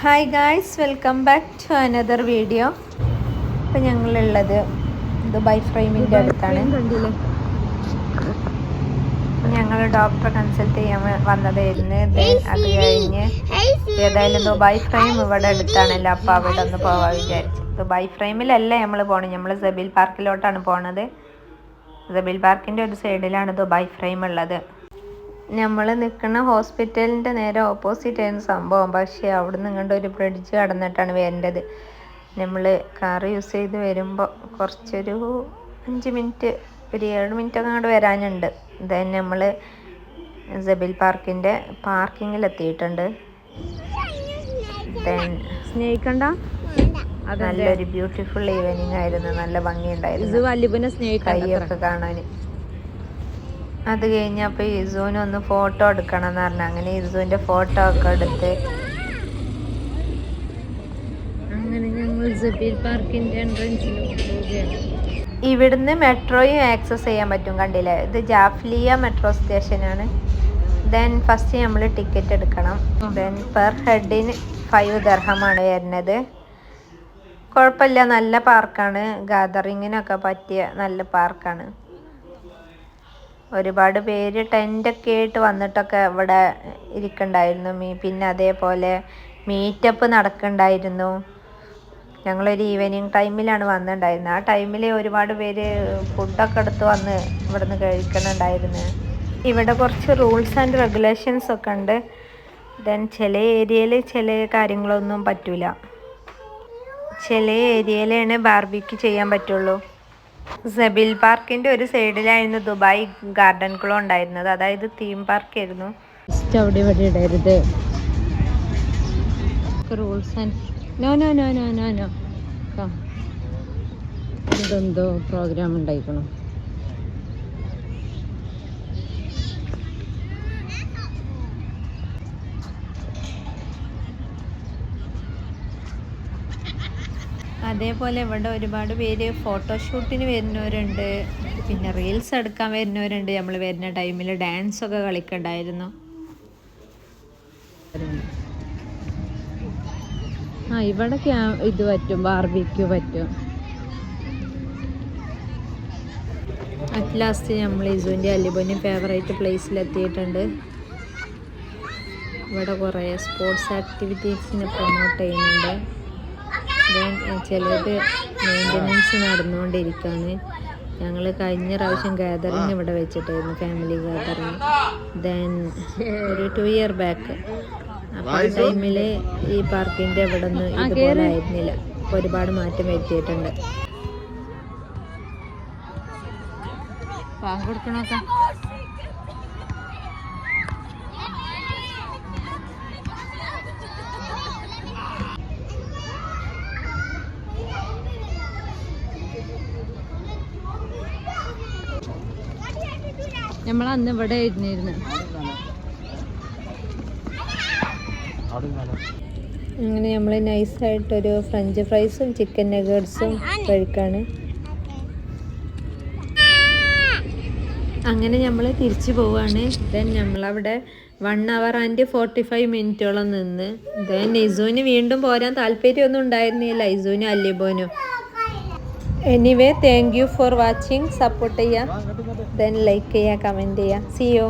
Hi guys, welcome back to another video. ഇപ്പം ഞങ്ങളുള്ളത് Dubai ഫ്രെയിമിൻ്റെ അടുത്താണ്. ഞങ്ങൾ ഡോക്ടറെ കൺസൾട്ട് ചെയ്യാൻ വന്നതായിരുന്നു. അത് കഴിഞ്ഞ് ഏതായാലും ദുബായ് ഫ്രെയിം ഇവിടെ അടുത്താണല്ലോ, അപ്പോൾ അവിടെ ഒന്ന് പോകാൻ വിചാരിച്ചു. ദുബായ് ഫ്രെയിമിലല്ല നമ്മൾ പോകണം, നമ്മൾ സബീൽ പാർക്കിലോട്ടാണ് പോണത്. സബീൽ പാർക്കിൻ്റെ ഒരു സൈഡിലാണ് ദുബായ് ഫ്രെയിം ഉള്ളത്. നമ്മൾ നിൽക്കുന്ന ഹോസ്പിറ്റലിൻ്റെ നേരെ ഓപ്പോസിറ്റ് ആയിരുന്നു സംഭവം. പക്ഷേ അവിടെ നിന്ന് ഇങ്ങോട്ട് ഒരു ബ്രിഡ്ജ് കടന്നിട്ടാണ് വരേണ്ടത്. നമ്മൾ കാർ യൂസ് ചെയ്ത് വരുമ്പോൾ കുറച്ചൊരു 5 മിനിറ്റ്, ഒരു 7 മിനിറ്റ് ഒക്കെ അങ്ങോട്ട് വരാനുണ്ട്. ദെൻ നമ്മൾ സബീൽ പാർക്കിൻ്റെ പാർക്കിങ്ങിലെത്തിയിട്ടുണ്ട്. ദെൻ സ്നേഹിക്കണ്ട, നല്ലൊരു ബ്യൂട്ടിഫുൾ ഈവനിങ് ആയിരുന്നു. നല്ല ഭംഗിയുണ്ടായിരുന്നു കൈയൊക്കെ കാണാൻ. അത് കഴിഞ്ഞപ്പോൾ ഇസുവിനൊന്ന് ഫോട്ടോ എടുക്കണം എന്ന് പറഞ്ഞു. അങ്ങനെ ഇസുവിൻ്റെ ഫോട്ടോ ഒക്കെ എടുത്ത് അങ്ങനെ ഞങ്ങൾ സബീൽ പാർക്കിൻ്റെ എൻട്രൻസിൽ പോവുകയാണ്. ഇവിടുന്ന് മെട്രോയും ആക്സസ് ചെയ്യാൻ പറ്റും. കണ്ടില്ലേ, ഇത് ജാഫ്ലിയ മെട്രോ സ്റ്റേഷനാണ്. ദെൻ ഫസ്റ്റ് നമ്മൾ ടിക്കറ്റ് എടുക്കണം. ദെൻ പെർ ഹെഡിന് 5 ദിർഹമാണ് വരുന്നത്. കുഴപ്പമില്ല, നല്ല പാർക്കാണ്. ഗാദറിങ്ങിനൊക്കെ പറ്റിയ നല്ല പാർക്കാണ്. ഒരുപാട് പേര് ടെൻ്റൊക്കെ ആയിട്ട് വന്നിട്ടൊക്കെ ഇവിടെ ഇരിക്കണ്ടായിരുന്നു. പിന്നെ അതേപോലെ മീറ്റപ്പ് നടക്കണ്ടായിരുന്നു. ഞങ്ങളൊരു ഈവനിങ് ടൈമിലാണ് വന്നിട്ടുണ്ടായിരുന്നത്. ആ ടൈമിൽ ഒരുപാട് പേര് ഫുഡൊക്കെ എടുത്ത് വന്ന് ഇവിടുന്ന് കഴിക്കണുണ്ടായിരുന്നു. ഇവിടെ കുറച്ച് റൂൾസ് ആൻഡ് റെഗുലേഷൻസ് ഒക്കെ ഉണ്ട്. ദെൻ ചില ഏരിയയിൽ ചില കാര്യങ്ങളൊന്നും പറ്റൂല. ചില ഏരിയയിലാണ് ബാർബിക്യൂ ചെയ്യാൻ പറ്റുള്ളൂ. സബീൽ പാർക്കിൻ്റെ ഒരു സൈഡിലായിരുന്നു ദുബായ് ഗാർഡൻ ക്ലോ ഉണ്ടായിരുന്നത്. അതായത് തീം പാർക്കായിരുന്നു. അവിടെ ഇവിടെ ഇടരുത്, rules and no no no no no no. ഇതെന്തോ പ്രോഗ്രാം ഉണ്ടായിക്കണം. അതേപോലെ ഇവിടെ ഒരുപാട് പേര് ഫോട്ടോഷൂട്ടിന് വരുന്നവരുണ്ട്, പിന്നെ റീൽസ് എടുക്കാൻ വരുന്നവരുണ്ട്. നമ്മൾ വരുന്ന ടൈമിൽ ഡാൻസൊക്കെ കളിക്കണ്ടായിരുന്നു. ഇവിടെ ഇത് പറ്റും, ബാർബിക്യൂ പറ്റും. അറ്റ് ലാസ്റ്റ് നമ്മൾ ഇസുവിൻ്റെ അലിബോനി ഫേവറേറ്റ് പ്ലേസിലെത്തിയിട്ടുണ്ട്. ഇവിടെ കുറേ സ്പോർട്സ് ആക്ടിവിറ്റീസിനെ പ്രൊമോട്ട് ചെയ്യുന്നുണ്ട്. ചിലത് മെയിൻ്റനൻസ് നടന്നുകൊണ്ടിരിക്കുകയാണ്. ഞങ്ങൾ കഴിഞ്ഞ പ്രാവശ്യം ഗാദറിങ് ഇവിടെ വെച്ചിട്ടായിരുന്നു, ഫാമിലി ഗാദറിങ്. ദെൻ ഒരു 2 ഇയർ ബാക്ക്. അപ്പോൾ ആ ടൈമിൽ ഈ പാർക്കിൻ്റെ ഇവിടെ ഒന്നും ഇതുപോലെ ആയിരുന്നില്ല. അപ്പോൾ ഒരുപാട് മാറ്റം വരുത്തിയിട്ടുണ്ട്. കൊടുക്കണോക്കാം. നമ്മൾ അന്ന് ഇവിടെ ഇരുന്നിരുന്നു. അങ്ങനെ നമ്മൾ നൈസായിട്ടൊരു ഫ്രഞ്ച് ഫ്രൈസും ചിക്കൻ നഗറ്റ്സും കഴിക്കാണ്. അങ്ങനെ നമ്മൾ തിരിച്ചു പോവാണ്. ദെൻ നമ്മളവിടെ 1 hour and 45 മിനിറ്റോളം നിന്ന്. ദെൻ ഇസുവിന് വീണ്ടും പോരാൻ താല്പര്യമൊന്നും ഉണ്ടായിരുന്നില്ല, ഇസുവിനും അല്ലിബോനും. Anyway, thank you for watching. Support ചെയ്യുക, ദെൻ ലൈക്ക് ചെയ്യുക, കമൻറ്റ് ചെയ്യുക. See U.